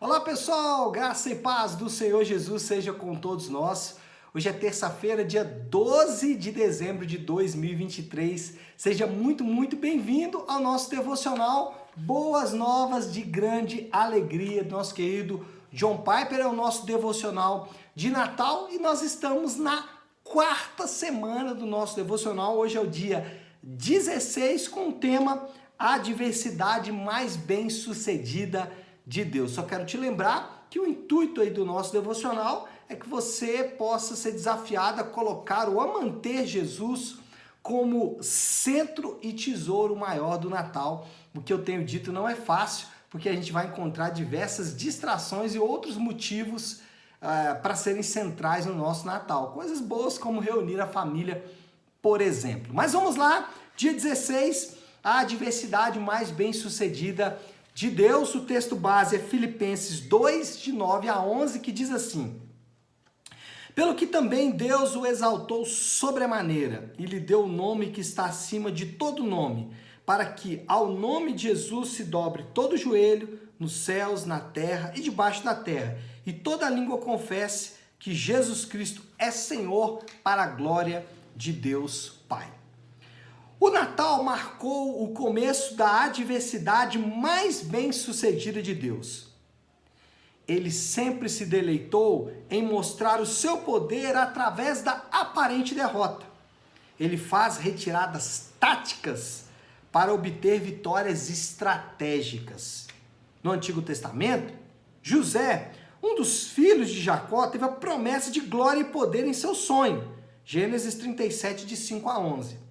Olá pessoal, graça e paz do Senhor Jesus seja com todos nós. Hoje é terça-feira, dia 12 de dezembro de 2023. Seja muito bem-vindo ao nosso devocional Boas Novas de Grande Alegria. Nosso querido John Piper é o nosso devocional de Natal e nós estamos na quarta semana do nosso devocional. Hoje é o dia 16 com o tema A Adversidade Mais Bem-Sucedida de Deus. Só quero te lembrar que o intuito aí do nosso devocional é que você possa ser desafiado a colocar ou a manter Jesus como centro e tesouro maior do Natal. O que eu tenho dito não é fácil, porque a gente vai encontrar diversas distrações e outros motivos para serem centrais no nosso Natal. Coisas boas como reunir a família, por exemplo. Mas vamos lá, dia 16, a adversidade mais bem-sucedida de Deus. O texto base é Filipenses 2, de 9 a 11, que diz assim: Pelo que também Deus o exaltou sobremaneira e lhe deu o nome que está acima de todo nome, para que ao nome de Jesus se dobre todo o joelho, nos céus, na terra e debaixo da terra, e toda língua confesse que Jesus Cristo é Senhor, para a glória de Deus Pai. O Natal marcou o começo da adversidade mais bem-sucedida de Deus. Ele sempre se deleitou em mostrar o seu poder através da aparente derrota. Ele faz retiradas táticas para obter vitórias estratégicas. No Antigo Testamento, José, um dos filhos de Jacó, teve a promessa de glória e poder em seu sonho. Gênesis 37, de 5 a 11.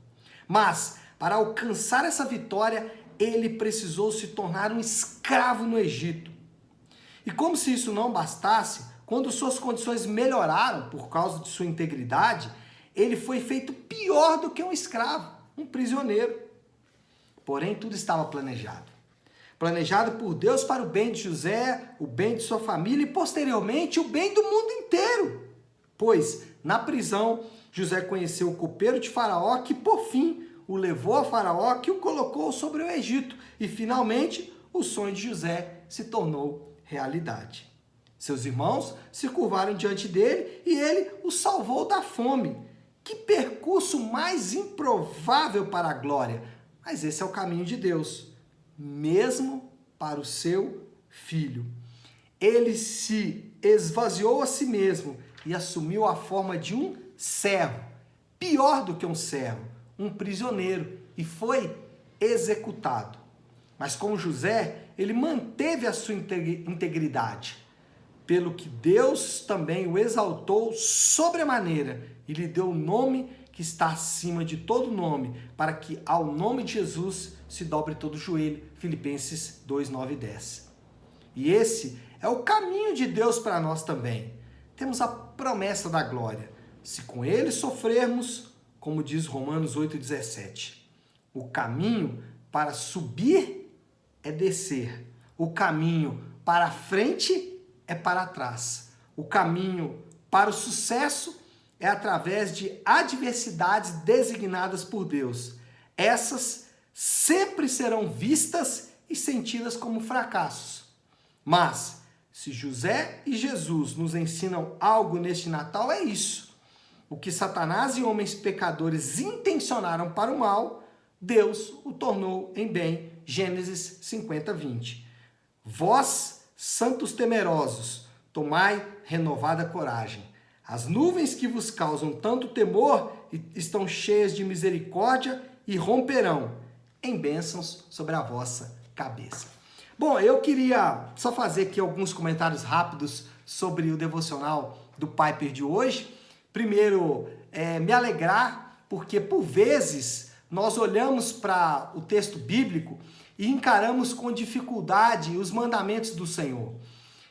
Mas, para alcançar essa vitória, ele precisou se tornar um escravo no Egito. E como se isso não bastasse, quando suas condições melhoraram por causa de sua integridade, ele foi feito pior do que um escravo, um prisioneiro. Porém, tudo estava planejado. Planejado por Deus para o bem de José, o bem de sua família e, posteriormente, o bem do mundo inteiro. Pois, na prisão, José conheceu o copeiro de Faraó, que, por fim, o levou a Faraó, que o colocou sobre o Egito. E, finalmente, o sonho de José se tornou realidade. Seus irmãos se curvaram diante dele e ele os salvou da fome. Que percurso mais improvável para a glória! Mas esse é o caminho de Deus, mesmo para o seu filho. Ele se esvaziou a si mesmo e assumiu a forma de um servo, pior do que um servo, um prisioneiro, e foi executado. Mas com José, ele manteve a sua integridade, pelo que Deus também o exaltou sobremaneira e lhe deu o nome que está acima de todo nome, para que ao nome de Jesus se dobre todo o joelho. Filipenses 2, 9 e 10. E esse é o caminho de Deus para nós também. Temos a promessa da glória. Se com ele sofrermos, como diz Romanos 8, 17. O caminho para subir é descer. O caminho para frente é para trás. O caminho para o sucesso é através de adversidades designadas por Deus. Essas sempre serão vistas e sentidas como fracassos. Mas, se José e Jesus nos ensinam algo neste Natal, é isso. O que Satanás e homens pecadores intencionaram para o mal, Deus o tornou em bem. Gênesis 50, 20. Vós, santos temerosos, tomai renovada coragem. As nuvens que vos causam tanto temor estão cheias de misericórdia e romperão em bênçãos sobre a vossa cabeça. Bom, eu queria só fazer aqui alguns comentários rápidos sobre o devocional do Piper de hoje. Primeiro, me alegrar, porque por vezes nós olhamos para o texto bíblico e encaramos com dificuldade os mandamentos do Senhor.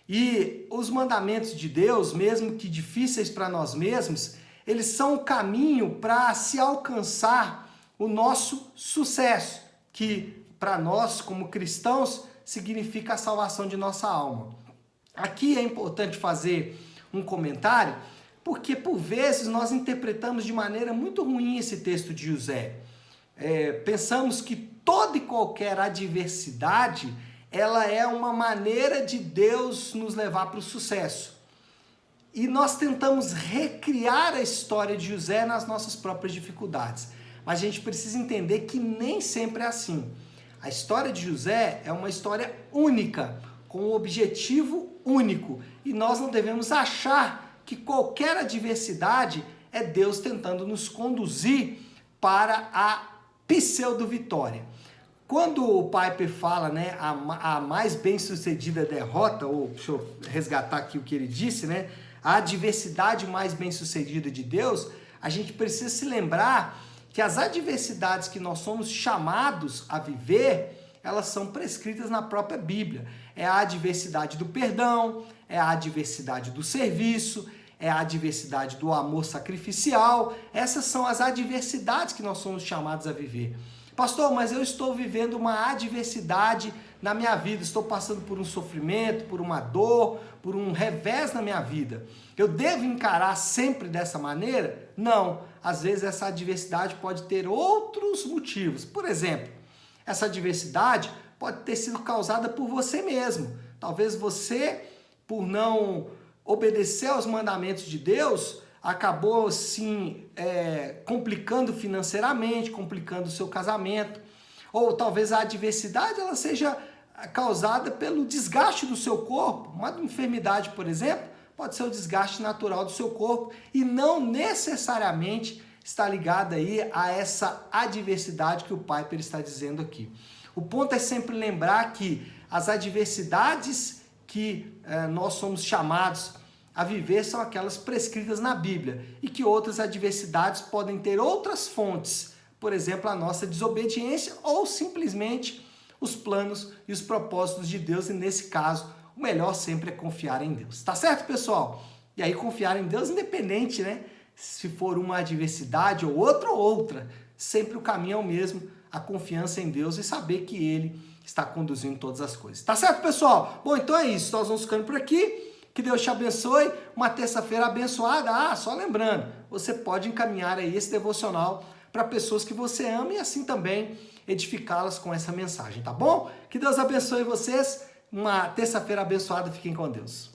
E os mandamentos de Deus, mesmo que difíceis para nós mesmos, eles são o caminho para se alcançar o nosso sucesso, que para nós, como cristãos, significa a salvação de nossa alma. Aqui é importante fazer um comentário, porque por vezes nós interpretamos de maneira muito ruim esse texto de José. Pensamos que toda e qualquer adversidade ela é uma maneira de Deus nos levar para o sucesso. E nós tentamos recriar a história de José nas nossas próprias dificuldades. Mas a gente precisa entender que nem sempre é assim. A história de José é uma história única, com um objetivo único. E nós não devemos achar que qualquer adversidade é Deus tentando nos conduzir para a pseudo-vitória. Quando o Piper fala, né, a mais bem-sucedida derrota, ou deixa eu resgatar aqui o que ele disse, né, a adversidade mais bem-sucedida de Deus, a gente precisa se lembrar que as adversidades que nós somos chamados a viver, elas são prescritas na própria Bíblia. É a adversidade do perdão, é a adversidade do serviço, é a adversidade do amor sacrificial. Essas são as adversidades que nós somos chamados a viver. Pastor, mas eu estou vivendo uma adversidade na minha vida, estou passando por um sofrimento, por uma dor, por um revés na minha vida. Eu devo encarar sempre dessa maneira? Não. Às vezes essa adversidade pode ter outros motivos. Por exemplo, essa adversidade pode ter sido causada por você mesmo. Talvez você, por não obedecer aos mandamentos de Deus, acabou assim complicando financeiramente, complicando o seu casamento. Ou talvez a adversidade ela seja causada pelo desgaste do seu corpo. Uma enfermidade, por exemplo, pode ser o desgaste natural do seu corpo e não necessariamente está ligada aí a essa adversidade que o Piper está dizendo aqui. O ponto é sempre lembrar que as adversidades que nós somos chamados a viver são aquelas prescritas na Bíblia e que outras adversidades podem ter outras fontes, por exemplo, a nossa desobediência ou simplesmente os planos e os propósitos de Deus, e nesse caso, o melhor sempre é confiar em Deus. Tá certo, pessoal? E aí confiar em Deus independente, né? Se for uma adversidade ou outra, sempre o caminho é o mesmo, a confiança em Deus e saber que Ele está conduzindo todas as coisas. Tá certo, pessoal? Bom, então é isso, nós vamos ficando por aqui. Que Deus te abençoe, uma terça-feira abençoada. Só lembrando, você pode encaminhar aí esse devocional para pessoas que você ama e assim também edificá-las com essa mensagem, tá bom? Que Deus abençoe vocês, uma terça-feira abençoada, fiquem com Deus.